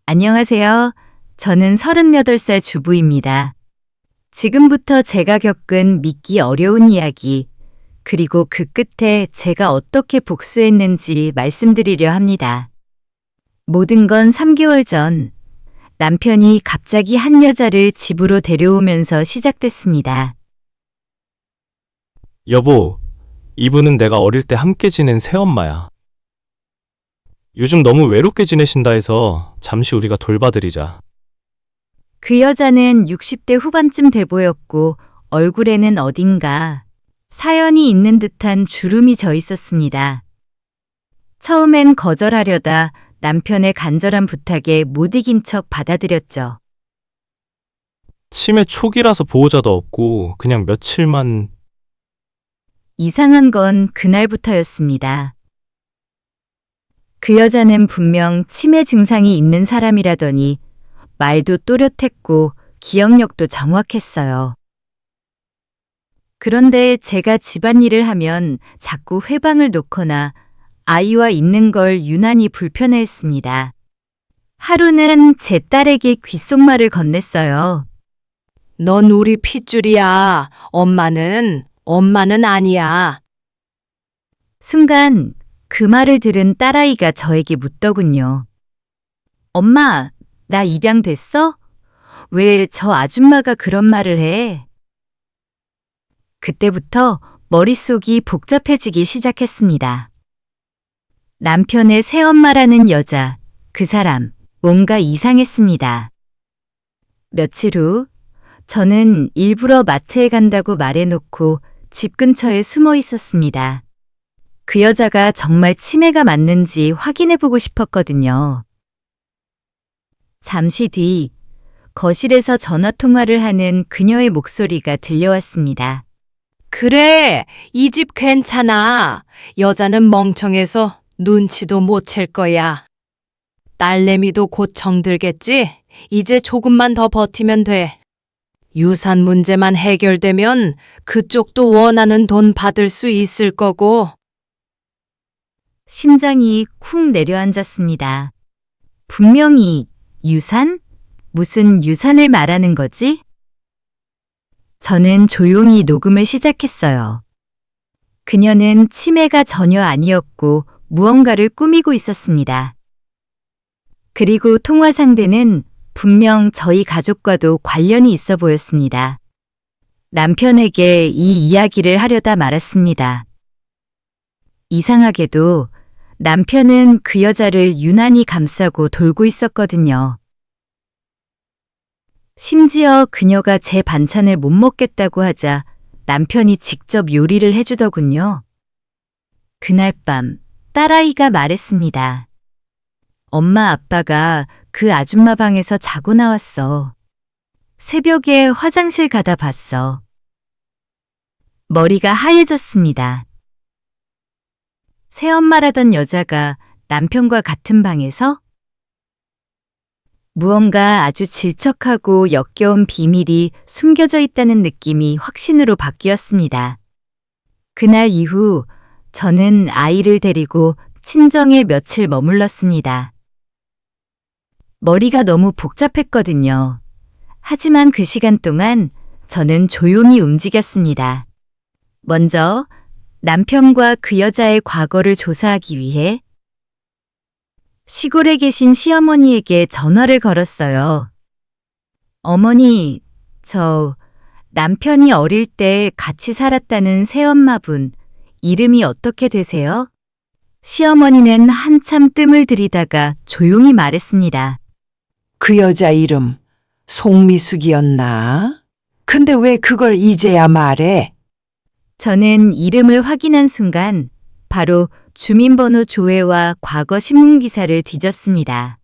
안녕하세요. 저는 38살 주부입니다. 지금부터 제가 겪은 믿기 어려운 이야기, 그리고 그 끝에 제가 어떻게 복수했는지 말씀드리려 합니다. 모든 건 3개월 전, 남편이 갑자기 한 여자를 집으로 데려오면서 시작됐습니다. 여보, 이분은 내가 어릴 때 함께 지낸 새엄마야. 요즘 너무 외롭게 지내신다 해서 잠시 우리가 돌봐드리자. 그 여자는 60대 후반쯤 돼 보였고, 얼굴에는 어딘가 사연이 있는 듯한 주름이 져 있었습니다. 처음엔 거절하려다 남편의 간절한 부탁에 못 이긴 척 받아들였죠. 치매 초기라서 보호자도 없고 그냥 며칠만. 이상한 건 그날부터였습니다. 그 여자는 분명 치매 증상이 있는 사람이라더니 말도 또렷했고 기억력도 정확했어요. 그런데 제가 집안일을 하면 자꾸 회방을 놓거나 아이와 있는 걸 유난히 불편해했습니다. 하루는 제 딸에게 귓속말을 건넸어요. 넌 우리 핏줄이야. 엄마는 아니야. 순간 그 말을 들은 딸아이가 저에게 묻더군요. 엄마, 나 입양됐어? 왜 저 아줌마가 그런 말을 해? 그때부터 머릿속이 복잡해지기 시작했습니다. 남편의 새엄마라는 여자, 그 사람, 뭔가 이상했습니다. 며칠 후, 저는 일부러 마트에 간다고 말해놓고 집 근처에 숨어 있었습니다. 그 여자가 정말 치매가 맞는지 확인해보고 싶었거든요. 잠시 뒤, 거실에서 전화통화를 하는 그녀의 목소리가 들려왔습니다. 그래, 이 집 괜찮아. 여자는 멍청해서 눈치도 못 챌 거야. 딸내미도 곧 정들겠지? 이제 조금만 더 버티면 돼. 유산 문제만 해결되면 그쪽도 원하는 돈 받을 수 있을 거고. 심장이 쿵 내려앉았습니다. 분명히 유산? 무슨 유산을 말하는 거지? 저는 조용히 녹음을 시작했어요. 그녀는 치매가 전혀 아니었고 무언가를 꾸미고 있었습니다. 그리고 통화 상대는 분명 저희 가족과도 관련이 있어 보였습니다. 남편에게 이 이야기를 하려다 말았습니다. 이상하게도 남편은 그 여자를 유난히 감싸고 돌고 있었거든요. 심지어 그녀가 제 반찬을 못 먹겠다고 하자 남편이 직접 요리를 해주더군요. 그날 밤 딸아이가 말했습니다. 엄마 아빠가 그 아줌마 방에서 자고 나왔어. 새벽에 화장실 가다 봤어. 머리가 하얘졌습니다. 새엄마라던 여자가 남편과 같은 방에서? 무언가 아주 질척하고 역겨운 비밀이 숨겨져 있다는 느낌이 확신으로 바뀌었습니다. 그날 이후 저는 아이를 데리고 친정에 며칠 머물렀습니다. 머리가 너무 복잡했거든요. 하지만 그 시간 동안 저는 조용히 움직였습니다. 먼저 남편과 그 여자의 과거를 조사하기 위해 시골에 계신 시어머니에게 전화를 걸었어요. 어머니, 남편이 어릴 때 같이 살았다는 새엄마분, 이름이 어떻게 되세요? 시어머니는 한참 뜸을 들이다가 조용히 말했습니다. 그 여자 이름 송미숙이었나? 근데 왜 그걸 이제야 말해? 저는 이름을 확인한 순간 바로 주민번호 조회와 과거 신문기사를 뒤졌습니다.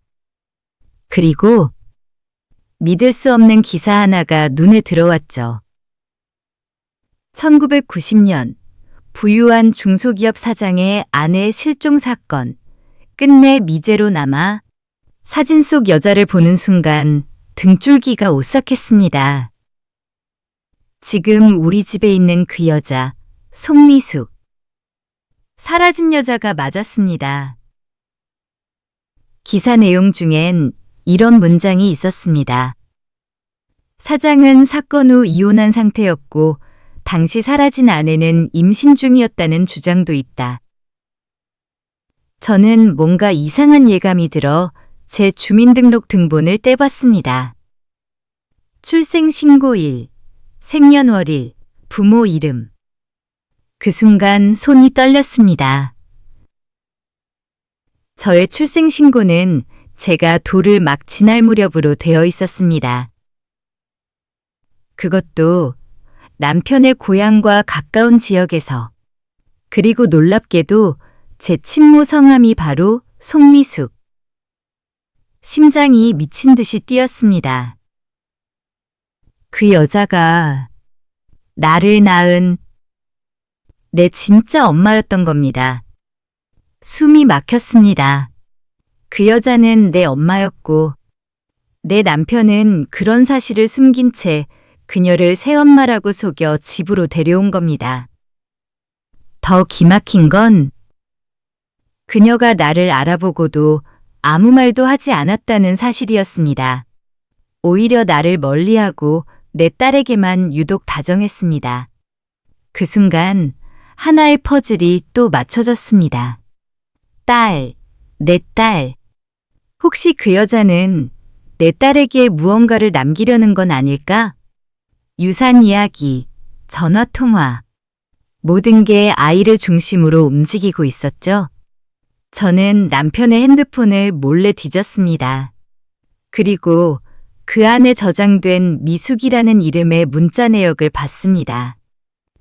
그리고 믿을 수 없는 기사 하나가 눈에 들어왔죠. 1990년 부유한 중소기업 사장의 아내의 실종 사건, 끝내 미제로 남아 사진 속 여자를 보는 순간 등줄기가 오싹했습니다. 지금 우리 집에 있는 그 여자, 송미숙. 사라진 여자가 맞았습니다. 기사 내용 중엔 이런 문장이 있었습니다. 사장은 사건 후 이혼한 상태였고 당시 사라진 아내는 임신 중이었다는 주장도 있다. 저는 뭔가 이상한 예감이 들어 제 주민등록 등본을 떼봤습니다. 출생신고일, 생년월일, 부모 이름. 그 순간 손이 떨렸습니다. 저의 출생신고는 제가 돌을 막 지날 무렵으로 되어 있었습니다. 그것도 남편의 고향과 가까운 지역에서. 그리고 놀랍게도 제 친모 성함이 바로 송미숙. 심장이 미친 듯이 뛰었습니다. 그 여자가 나를 낳은 내 진짜 엄마였던 겁니다. 숨이 막혔습니다. 그 여자는 내 엄마였고 내 남편은 그런 사실을 숨긴 채 그녀를 새엄마라고 속여 집으로 데려온 겁니다. 더 기막힌 건 그녀가 나를 알아보고도 아무 말도 하지 않았다는 사실이었습니다. 오히려 나를 멀리하고 내 딸에게만 유독 다정했습니다. 그 순간 하나의 퍼즐이 또 맞춰졌습니다. 딸, 내 딸. 혹시 그 여자는 내 딸에게 무언가를 남기려는 건 아닐까? 유산 이야기, 전화통화. 모든 게 아이를 중심으로 움직이고 있었죠. 저는 남편의 핸드폰을 몰래 뒤졌습니다. 그리고 그 안에 저장된 미숙이라는 이름의 문자 내역을 봤습니다.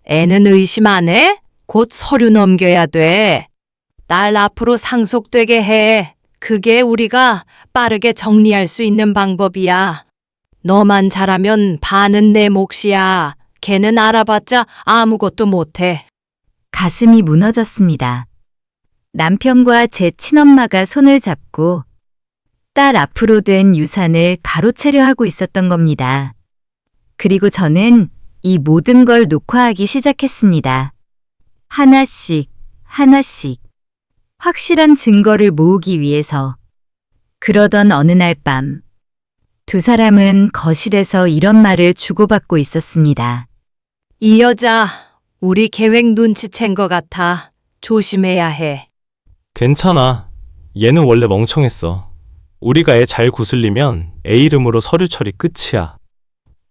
애는 의심 안 해? 곧 서류 넘겨야 돼. 딸 앞으로 상속되게 해. 그게 우리가 빠르게 정리할 수 있는 방법이야. 너만 잘하면 반은 내 몫이야. 걔는 알아봤자 아무것도 못해. 가슴이 무너졌습니다. 남편과 제 친엄마가 손을 잡고 딸 앞으로 된 유산을 가로채려 하고 있었던 겁니다. 그리고 저는 이 모든 걸 녹화하기 시작했습니다. 하나씩, 하나씩. 확실한 증거를 모으기 위해서. 그러던 어느 날 밤, 두 사람은 거실에서 이런 말을 주고받고 있었습니다. 이 여자 우리 계획 눈치챈 것 같아. 조심해야 해. 괜찮아. 얘는 원래 멍청했어. 우리가 애 잘 구슬리면 애 이름으로 서류 처리 끝이야.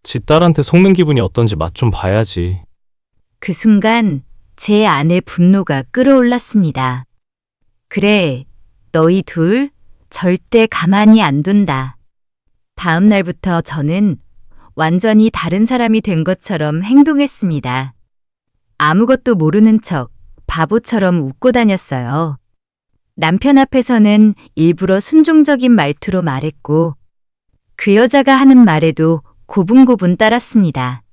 지 딸한테 속는 기분이 어떤지 맛 좀 봐야지. 그 순간 제 안에 분노가 끓어올랐습니다. 그래, 너희 둘 절대 가만히 안 둔다. 다음 날부터 저는 완전히 다른 사람이 된 것처럼 행동했습니다. 아무것도 모르는 척 바보처럼 웃고 다녔어요. 남편 앞에서는 일부러 순종적인 말투로 말했고 그 여자가 하는 말에도 고분고분 따랐습니다.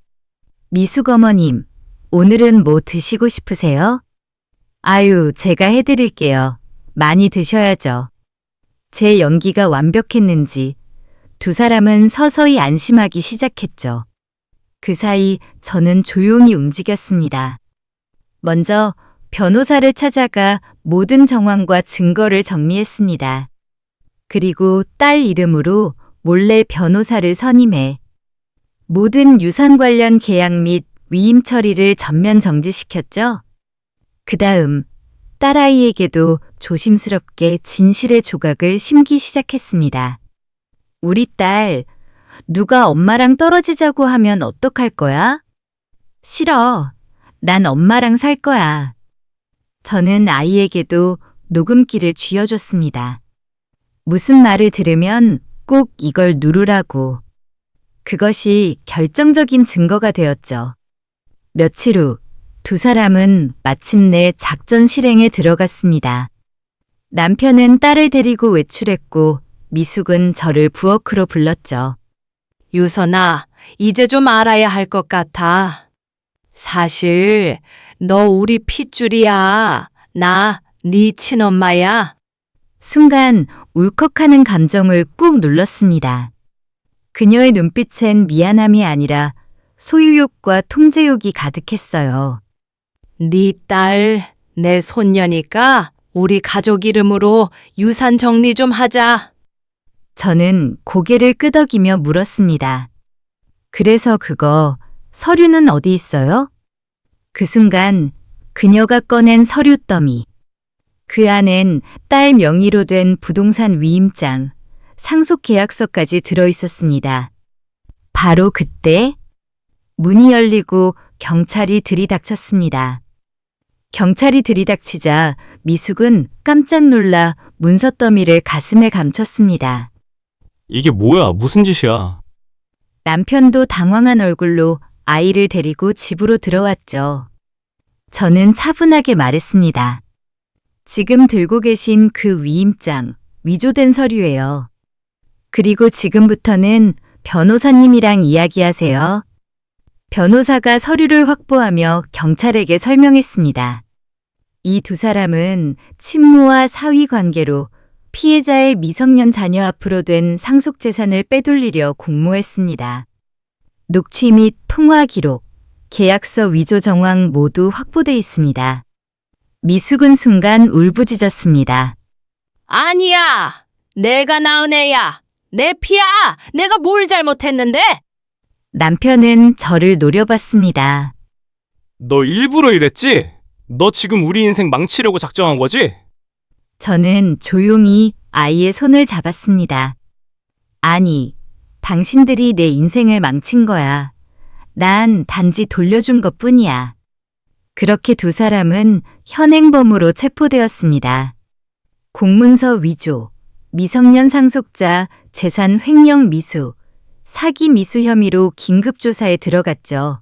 미숙 어머님, 오늘은 뭐 드시고 싶으세요? 아유, 제가 해드릴게요. 많이 드셔야죠. 제 연기가 완벽했는지 두 사람은 서서히 안심하기 시작했죠. 그 사이 저는 조용히 움직였습니다. 먼저 변호사를 찾아가 모든 정황과 증거를 정리했습니다. 그리고 딸 이름으로 몰래 변호사를 선임해 모든 유산 관련 계약 및 위임 처리를 전면 정지시켰죠. 그 다음 딸아이에게도 조심스럽게 진실의 조각을 심기 시작했습니다. 우리 딸, 누가 엄마랑 떨어지자고 하면 어떡할 거야? 싫어. 난 엄마랑 살 거야. 저는 아이에게도 녹음기를 쥐어줬습니다. 무슨 말을 들으면 꼭 이걸 누르라고. 그것이 결정적인 증거가 되었죠. 며칠 후 두 사람은 마침내 작전 실행에 들어갔습니다. 남편은 딸을 데리고 외출했고 미숙은 저를 부엌으로 불렀죠. 유선아, 이제 좀 알아야 할 것 같아. 사실 너 우리 핏줄이야. 나 네 친엄마야. 순간 울컥하는 감정을 꾹 눌렀습니다. 그녀의 눈빛엔 미안함이 아니라 소유욕과 통제욕이 가득했어요. 네 딸, 내 손녀니까 우리 가족 이름으로 유산 정리 좀 하자. 저는 고개를 끄덕이며 물었습니다. 그래서 그거, 서류는 어디 있어요? 그 순간 그녀가 꺼낸 서류 더미. 그 안엔 딸 명의로 된 부동산 위임장, 상속 계약서까지 들어 있었습니다. 바로 그때 문이 열리고 경찰이 들이닥쳤습니다. 경찰이 들이닥치자 미숙은 깜짝 놀라 문서 더미를 가슴에 감췄습니다. 이게 뭐야? 무슨 짓이야? 남편도 당황한 얼굴로 아이를 데리고 집으로 들어왔죠. 저는 차분하게 말했습니다. 지금 들고 계신 그 위임장, 위조된 서류예요. 그리고 지금부터는 변호사님이랑 이야기하세요. 변호사가 서류를 확보하며 경찰에게 설명했습니다. 이 두 사람은 친모와 사위 관계로 피해자의 미성년 자녀 앞으로 된 상속 재산을 빼돌리려 공모했습니다. 녹취 및 통화 기록, 계약서 위조 정황 모두 확보돼 있습니다. 미숙은 순간 울부짖었습니다. 아니야! 내가 낳은 애야! 내 피야! 내가 뭘 잘못했는데? 남편은 저를 노려봤습니다. 너 일부러 이랬지? 너 지금 우리 인생 망치려고 작정한 거지? 저는 조용히 아이의 손을 잡았습니다. 아니, 당신들이 내 인생을 망친 거야. 난 단지 돌려준 것 뿐이야. 그렇게 두 사람은 현행범으로 체포되었습니다. 공문서 위조, 미성년 상속자 재산 횡령 미수, 사기 미수 혐의로 긴급조사에 들어갔죠.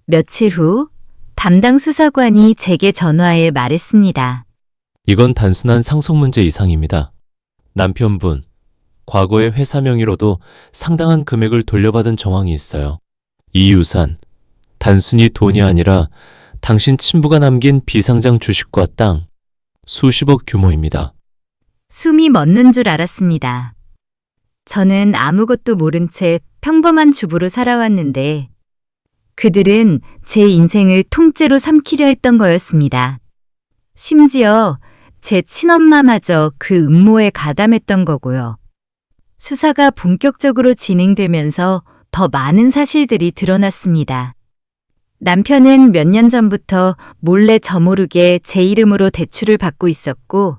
며칠 후 담당 수사관이 제게 전화해 말했습니다. 이건 단순한 상속 문제 이상입니다. 남편분, 과거의 회사 명의로도 상당한 금액을 돌려받은 정황이 있어요. 이 유산, 단순히 돈이 아니라 당신 친부가 남긴 비상장 주식과 땅, 수십억 규모입니다. 숨이 멎는 줄 알았습니다. 저는 아무것도 모른 채 평범한 주부로 살아왔는데 그들은 제 인생을 통째로 삼키려 했던 거였습니다. 심지어 제 친엄마마저 그 음모에 가담했던 거고요. 수사가 본격적으로 진행되면서 더 많은 사실들이 드러났습니다. 남편은 몇 년 전부터 몰래 저모르게 제 이름으로 대출을 받고 있었고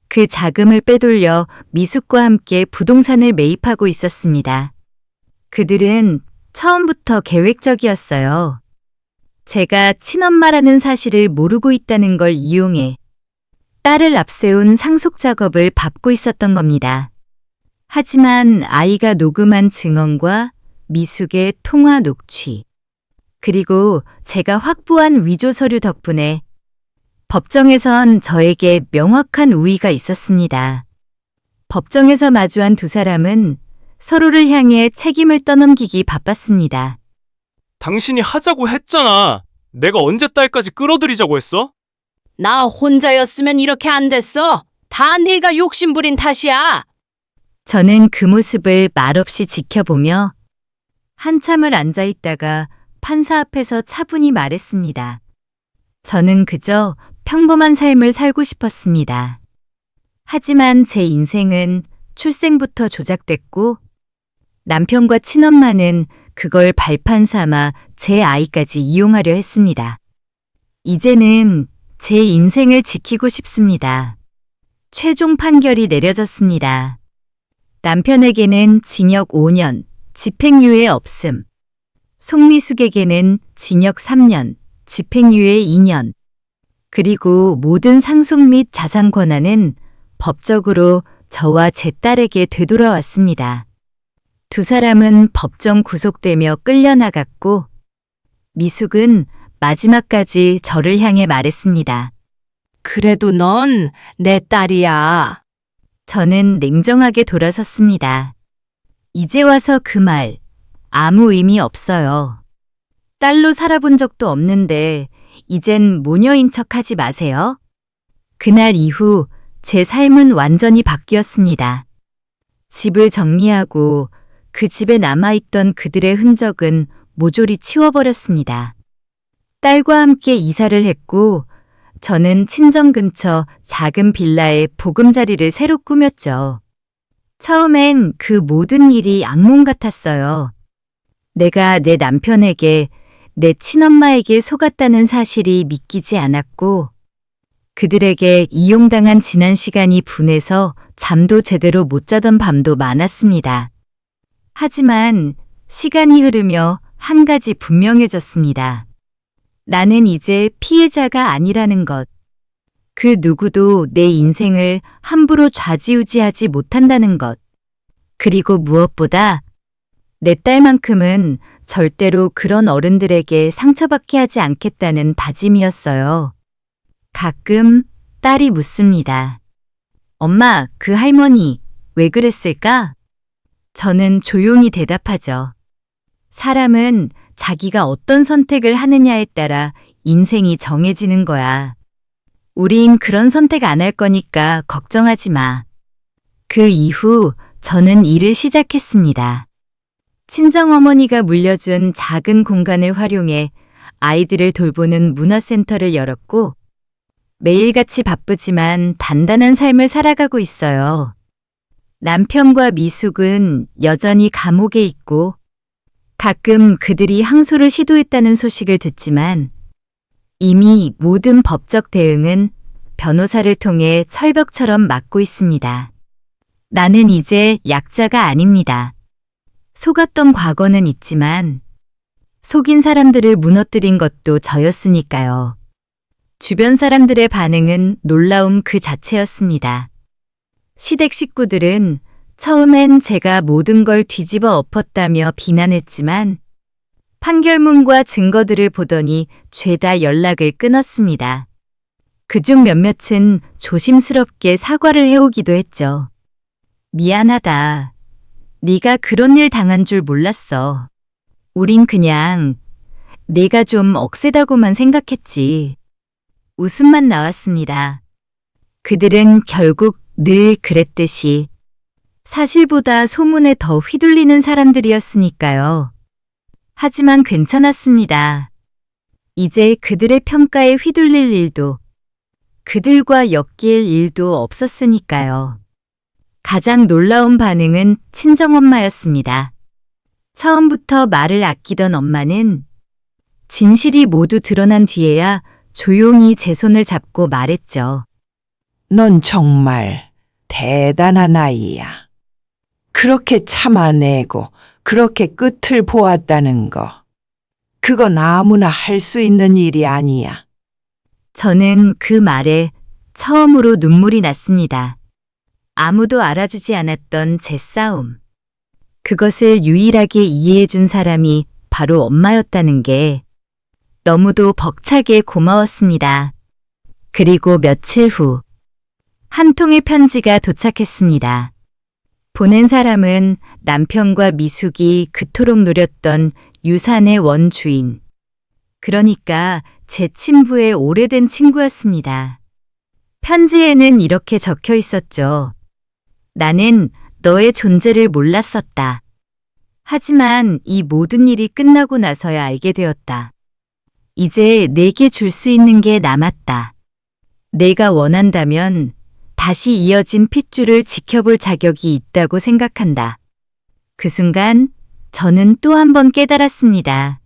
그 자금을 빼돌려 미숙과 함께 부동산을 매입하고 있었습니다. 그들은 처음부터 계획적이었어요. 제가 친엄마라는 사실을 모르고 있다는 걸 이용해 딸을 앞세운 상속 작업을 밟고 있었던 겁니다. 하지만 아이가 녹음한 증언과 미숙의 통화 녹취, 그리고 제가 확보한 위조 서류 덕분에 법정에선 저에게 명확한 우위가 있었습니다. 법정에서 마주한 두 사람은 서로를 향해 책임을 떠넘기기 바빴습니다. 당신이 하자고 했잖아. 내가 언제 딸까지 끌어들이자고 했어? 나 혼자였으면 이렇게 안 됐어. 다 네가 욕심부린 탓이야. 저는 그 모습을 말없이 지켜보며 한참을 앉아 있다가 판사 앞에서 차분히 말했습니다. 저는 그저 평범한 삶을 살고 싶었습니다. 하지만 제 인생은 출생부터 조작됐고 남편과 친엄마는 그걸 발판 삼아 제 아이까지 이용하려 했습니다. 이제는 제 인생을 지키고 싶습니다. 최종 판결이 내려졌습니다. 남편에게는 징역 5년, 집행유예 없음. 송미숙에게는 징역 3년, 집행유예 2년. 그리고 모든 상속 및 자산 권한은 법적으로 저와 제 딸에게 되돌아왔습니다. 두 사람은 법정 구속되며 끌려나갔고 미숙은 마지막까지 저를 향해 말했습니다. 그래도 넌 내 딸이야. 저는 냉정하게 돌아섰습니다. 이제 와서 그 말 아무 의미 없어요. 딸로 살아본 적도 없는데 이젠 모녀인 척 하지 마세요. 그날 이후 제 삶은 완전히 바뀌었습니다. 집을 정리하고 그 집에 남아있던 그들의 흔적은 모조리 치워버렸습니다. 딸과 함께 이사를 했고 저는 친정 근처 작은 빌라에 보금자리를 새로 꾸몄죠. 처음엔 그 모든 일이 악몽 같았어요. 내가 내 남편에게, 내 친엄마에게 속았다는 사실이 믿기지 않았고, 그들에게 이용당한 지난 시간이 분해서 잠도 제대로 못 자던 밤도 많았습니다. 하지만 시간이 흐르며 한 가지 분명해졌습니다. 나는 이제 피해자가 아니라는 것. 그 누구도 내 인생을 함부로 좌지우지하지 못한다는 것. 그리고 무엇보다 내 딸만큼은 절대로 그런 어른들에게 상처받게 하지 않겠다는 다짐이었어요. 가끔 딸이 묻습니다. 엄마, 그 할머니 왜 그랬을까? 저는 조용히 대답하죠. 사람은 자기가 어떤 선택을 하느냐에 따라 인생이 정해지는 거야. 우린 그런 선택 안 할 거니까 걱정하지 마. 그 이후 저는 일을 시작했습니다. 친정어머니가 물려준 작은 공간을 활용해 아이들을 돌보는 문화센터를 열었고, 매일같이 바쁘지만 단단한 삶을 살아가고 있어요. 남편과 미숙은 여전히 감옥에 있고, 가끔 그들이 항소를 시도했다는 소식을 듣지만, 이미 모든 법적 대응은 변호사를 통해 철벽처럼 막고 있습니다. 나는 이제 약자가 아닙니다. 속았던 과거는 있지만 속인 사람들을 무너뜨린 것도 저였으니까요. 주변 사람들의 반응은 놀라움 그 자체였습니다. 시댁 식구들은 처음엔 제가 모든 걸 뒤집어 엎었다며 비난했지만 판결문과 증거들을 보더니 죄다 연락을 끊었습니다. 그중 몇몇은 조심스럽게 사과를 해오기도 했죠. 미안하다. 네가 그런 일 당한 줄 몰랐어. 우린 그냥 내가 좀 억세다고만 생각했지. 웃음만 나왔습니다. 그들은 결국 늘 그랬듯이 사실보다 소문에 더 휘둘리는 사람들이었으니까요. 하지만 괜찮았습니다. 이제 그들의 평가에 휘둘릴 일도, 그들과 엮일 일도 없었으니까요. 가장 놀라운 반응은 친정엄마였습니다. 처음부터 말을 아끼던 엄마는 진실이 모두 드러난 뒤에야 조용히 제 손을 잡고 말했죠. 넌 정말 대단한 아이야. 그렇게 참아내고 그렇게 끝을 보았다는 거. 그건 아무나 할 수 있는 일이 아니야. 저는 그 말에 처음으로 눈물이 났습니다. 아무도 알아주지 않았던 제 싸움. 그것을 유일하게 이해해준 사람이 바로 엄마였다는 게 너무도 벅차게 고마웠습니다. 그리고 며칠 후, 한 통의 편지가 도착했습니다. 보낸 사람은 남편과 미숙이 그토록 노렸던 유산의 원주인. 그러니까 제 친부의 오래된 친구였습니다. 편지에는 이렇게 적혀 있었죠. 나는 너의 존재를 몰랐었다. 하지만 이 모든 일이 끝나고 나서야 알게 되었다. 이제 내게 줄 수 있는 게 남았다. 내가 원한다면 다시 이어진 핏줄을 지켜볼 자격이 있다고 생각한다. 그 순간 저는 또 한 번 깨달았습니다.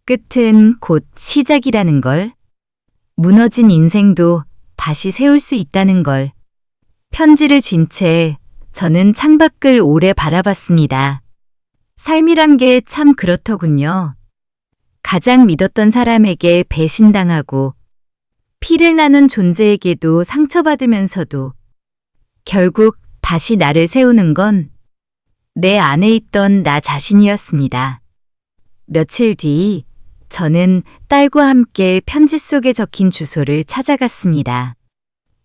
끝은 곧 시작이라는 걸. 무너진 인생도 다시 세울 수 있다는 걸. 편지를 쥔 채 저는 창밖을 오래 바라봤습니다. 삶이란 게 참 그렇더군요. 가장 믿었던 사람에게 배신당하고 피를 나눈 존재에게도 상처받으면서도 결국 다시 나를 세우는 건 내 안에 있던 나 자신이었습니다. 며칠 뒤 저는 딸과 함께 편지 속에 적힌 주소를 찾아갔습니다.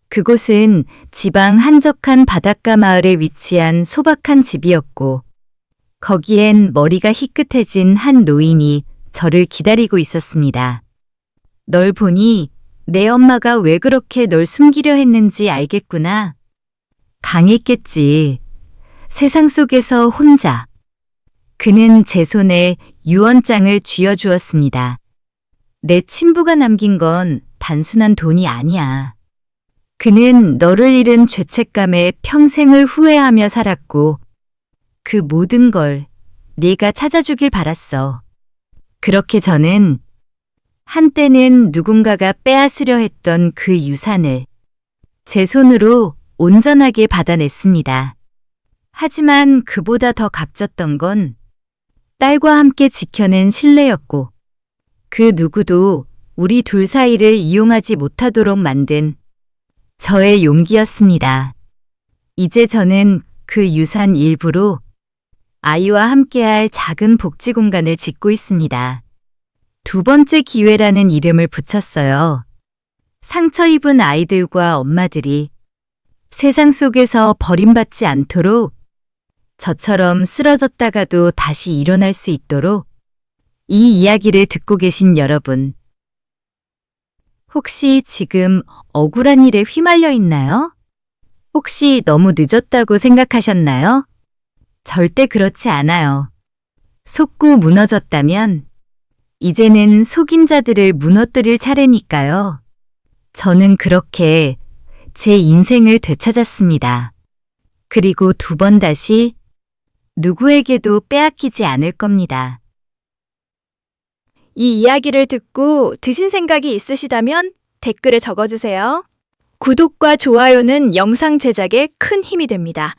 그곳은 지방 한적한 바닷가 마을에 위치한 소박한 집이었고 거기엔 머리가 희끗해진 한 노인이 저를 기다리고 있었습니다. 널 보니 내 엄마가 왜 그렇게 널 숨기려 했는지 알겠구나. 강했겠지. 세상 속에서 혼자. 그는 제 손에 유언장을 쥐어주었습니다. 내 친부가 남긴 건 단순한 돈이 아니야. 그는 너를 잃은 죄책감에 평생을 후회하며 살았고 그 모든 걸 네가 찾아주길 바랐어. 그렇게 저는 한때는 누군가가 빼앗으려 했던 그 유산을 제 손으로 온전하게 받아냈습니다. 하지만 그보다 더 값졌던 건 딸과 함께 지켜낸 신뢰였고 그 누구도 우리 둘 사이를 이용하지 못하도록 만든 저의 용기였습니다. 이제 저는 그 유산 일부로 아이와 함께할 작은 복지 공간을 짓고 있습니다. 두 번째 기회라는 이름을 붙였어요. 상처 입은 아이들과 엄마들이 세상 속에서 버림받지 않도록 저처럼 쓰러졌다가도 다시 일어날 수 있도록 이 이야기를 듣고 계신 여러분, 혹시 지금 억울한 일에 휘말려 있나요? 혹시 너무 늦었다고 생각하셨나요? 절대 그렇지 않아요. 속고 무너졌다면 이제는 속인 자들을 무너뜨릴 차례니까요. 저는 그렇게 제 인생을 되찾았습니다. 그리고 두 번 다시 누구에게도 빼앗기지 않을 겁니다. 이 이야기를 듣고 드신 생각이 있으시다면 댓글에 적어주세요. 구독과 좋아요는 영상 제작에 큰 힘이 됩니다.